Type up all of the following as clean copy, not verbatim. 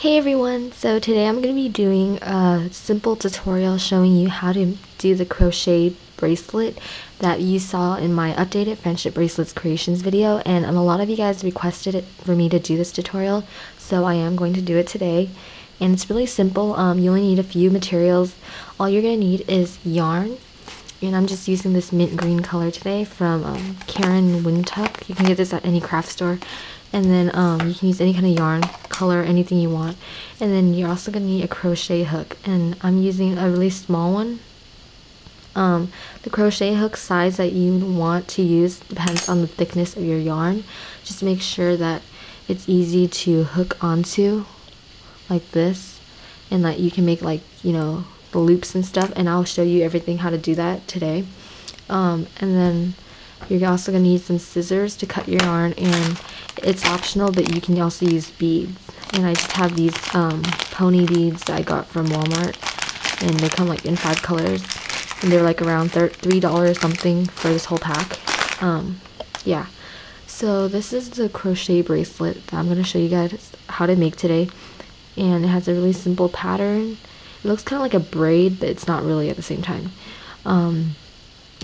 Hey everyone, so today I'm going to be doing a simple tutorial showing you how to do the crochet bracelet that you saw in my updated friendship bracelets creations video, and a lot of you guys requested it for me to do this tutorial, so I am going to do it today. And it's really simple. You only need a few materials. All you're going to need is yarn, and I'm just using this mint green color today from Karen Wintuck. You can get this at any craft store. And then you can use any kind of yarn, color, anything you want. And then you're also going to need a crochet hook, and I'm using a really small one. The crochet hook size that you want to use depends on the thickness of your yarn. Just make sure that it's easy to hook onto, like this, and that you can make, like, you know, the loops and stuff, and I'll show you everything how to do that today. And then you're also going to need some scissors to cut your yarn, and it's optional, but you can also use beads. And I just have these pony beads that I got from Walmart, and they come like in 5 colors, and they're like around $3 something for this whole pack. Yeah, so this is the crochet bracelet that I'm going to show you guys how to make today, and it has a really simple pattern. It looks kind of like a braid, but it's not really at the same time.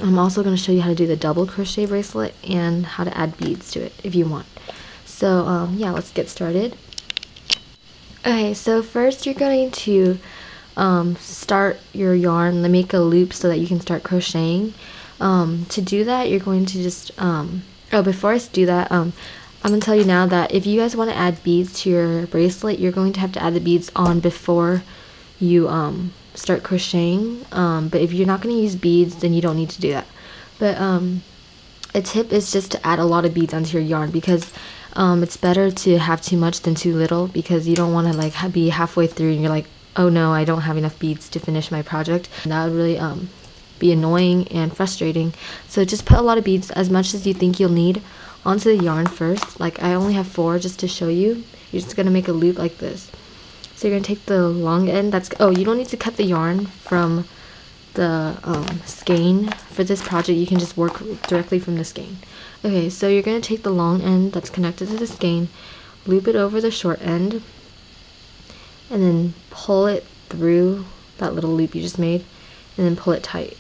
I'm also going to show you how to do the double crochet bracelet and how to add beads to it if you want. So yeah, let's get started. Okay, so first you're going to start your yarn, make a loop so that you can start crocheting. To do that, you're going to just before I do that, I'm going to tell you now that if you guys want to add beads to your bracelet, you're going to have to add the beads on before you start crocheting. But if you're not going to use beads, then you don't need to do that. But a tip is just to add a lot of beads onto your yarn, because it's better to have too much than too little, because you don't want to like be halfway through and you're like, oh no, I don't have enough beads to finish my project. And that would really be annoying and frustrating. So just put a lot of beads, as much as you think you'll need, onto the yarn first. Like I only have 4 just to show you. You're just going to make a loop like this. So you're going to take the long end. You don't need to cut the yarn from the skein for this project. You can just work directly from the skein. Okay, so you're going to take the long end that's connected to the skein, loop it over the short end, and then pull it through that little loop you just made, and then pull it tight.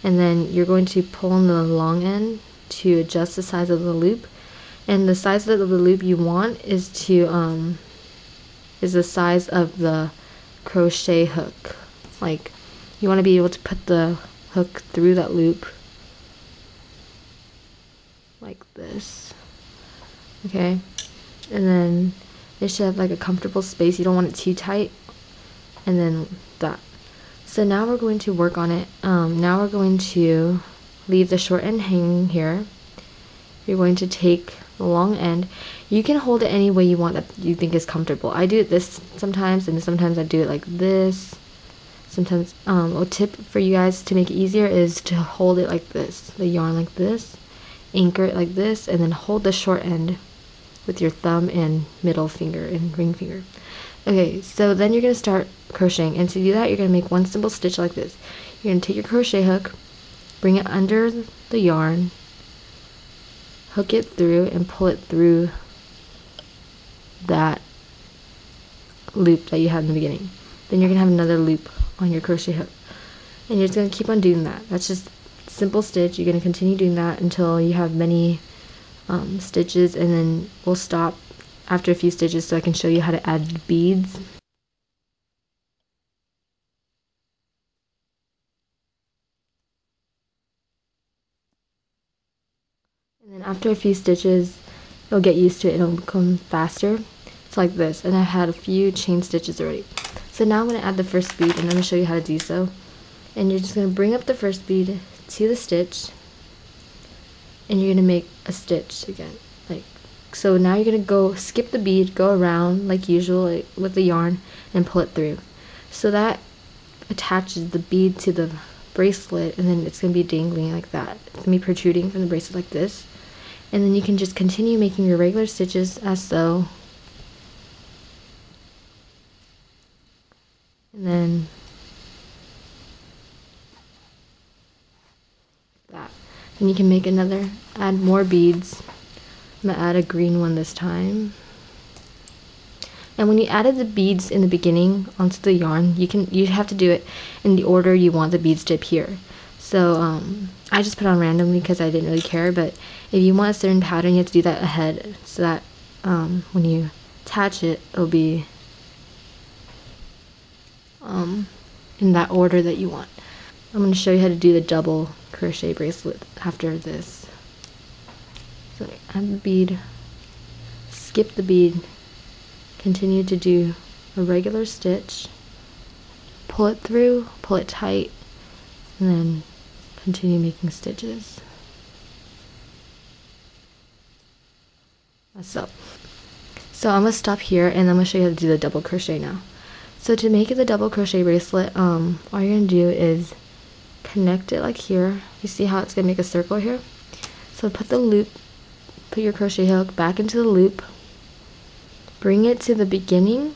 And then you're going to pull on the long end to adjust the size of the loop, and the size of the loop you want is the size of the crochet hook. Like, you want to be able to put the hook through that loop like this. Okay, and then it should have like a comfortable space. You don't want it too tight. And then that. So now we're going to work on it. Now we're going to leave the short end hanging here. You're going to take the long end. You can hold it any way you want that you think is comfortable. I do it this sometimes, and sometimes I do it like this. Sometimes a tip for you guys to make it easier is to hold it like this, the yarn like this, anchor it like this, and then hold the short end with your thumb and middle finger and ring finger. Okay, so then you're going to start crocheting, and to do that you're going to make one simple stitch like this. You're going to take your crochet hook, bring it under the yarn, hook it through, and pull it through that loop that you had in the beginning. Then you're going to have another loop on your crochet hook, and you're just going to keep on doing that. That's just simple stitch. You're going to continue doing that until you have many stitches, and then we'll stop after a few stitches so I can show you how to add beads. And then after a few stitches, you'll get used to it. It'll become faster. It's like this, and I had a few chain stitches already. So now I'm going to add the first bead, and I'm going to show you how to do so. And you're just going to bring up the first bead to the stitch, and you're going to make a stitch again. So now you're going to skip the bead, go around like usual with the yarn, and pull it through. So that attaches the bead to the bracelet, and then it's going to be dangling like that. It's going to be protruding from the bracelet like this. And then you can just continue making your regular stitches as so. And then that. And you can make add more beads. I'm going to add a green one this time. And when you added the beads in the beginning onto the yarn, you have to do it in the order you want the beads to appear. So I just put on randomly because I didn't really care, but if you want a certain pattern, you have to do that ahead so that when you attach it, it'll be in that order that you want. I'm going to show you how to do the double crochet bracelet after this. So add the bead, skip the bead, continue to do a regular stitch, pull it through, pull it tight, and then continue making stitches. So I'm going to stop here and I'm going to show you how to do the double crochet now. So to make it the double crochet bracelet, all you're going to do is connect it like here. You see how it's going to make a circle here? So put the loop, put your crochet hook back into the loop, bring it to the beginning,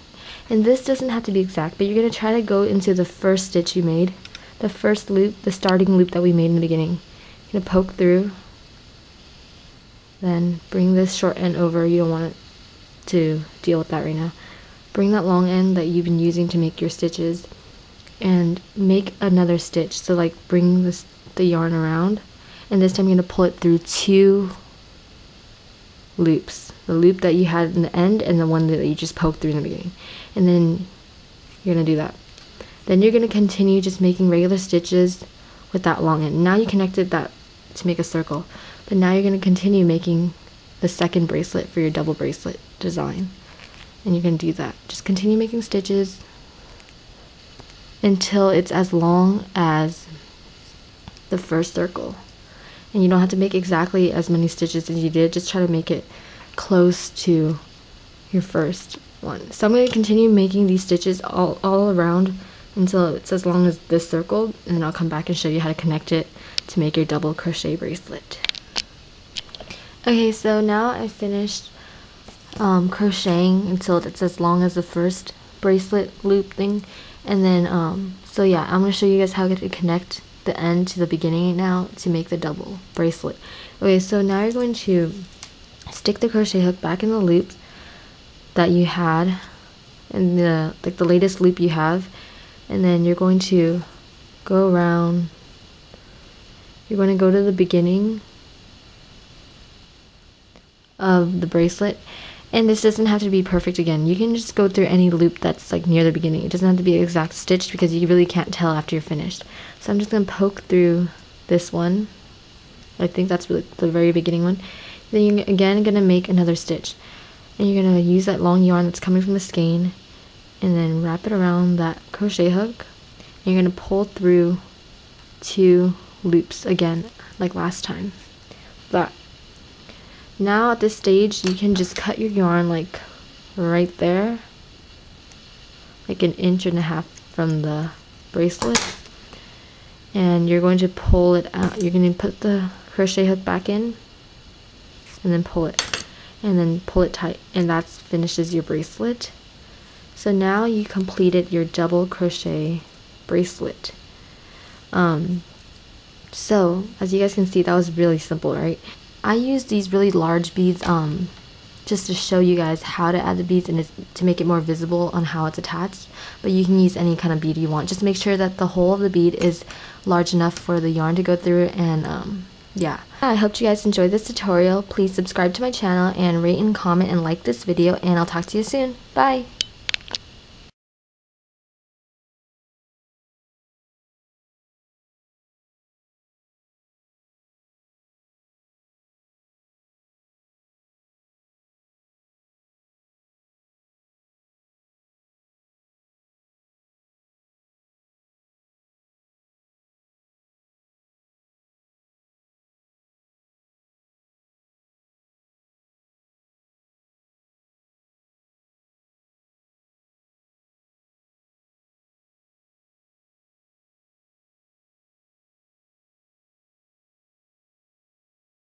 and this doesn't have to be exact, but you're going to try to go into the first stitch you made, the first loop, the starting loop that we made in the beginning. You're going to poke through, then bring this short end over. You don't want it to deal with that right now. Bring that long end that you've been using to make your stitches and make another stitch. So like bring the yarn around, and this time you're going to pull it through 2 loops. The loop that you had in the end and the one that you just poked through in the beginning. And then you're going to do that. Then you're going to continue just making regular stitches with that long end. Now you connected that to make a circle, but now you're going to continue making the second bracelet for your double bracelet design. And you're going to do that. Just continue making stitches until it's as long as the first circle. And you don't have to make exactly as many stitches as you did. Just try to make it close to your first one. So I'm going to continue making these stitches all around until it's as long as this circle, and then I'll come back and show you how to connect it to make your double crochet bracelet. Okay, so now I finished crocheting until it's as long as the first bracelet loop thing, and then so yeah, I'm going to show you guys how to connect the end to the beginning now to make the double bracelet. Okay, so now you're going to stick the crochet hook back in the loop that you had, and the latest loop you have, and then you're going to go around. You're going to go to the beginning of the bracelet, and this doesn't have to be perfect again. You can just go through any loop that's like near the beginning. It doesn't have to be exact stitched because you really can't tell after you're finished. So I'm just going to poke through this one. I think that's really the very beginning one. Then you're again going to make another stitch, and you're going to use that long yarn that's coming from the skein and then wrap it around that crochet hook, and you're going to pull through 2 loops again like last time. That. Now at this stage you can just cut your yarn like right there, like 1.5 inches from the bracelet, and you're going to pull it out. You're going to put the crochet hook back in and then pull it, and then pull it tight, and that finishes your bracelet. So now you completed your double crochet bracelet. So as you guys can see, that was really simple, right? I used these really large beads just to show you guys how to add the beads and to make it more visible on how it's attached, but you can use any kind of bead you want. Just make sure that the hole of the bead is large enough for the yarn to go through, and yeah. I hope you guys enjoyed this tutorial. Please subscribe to my channel and rate and comment and like this video, and I'll talk to you soon. Bye!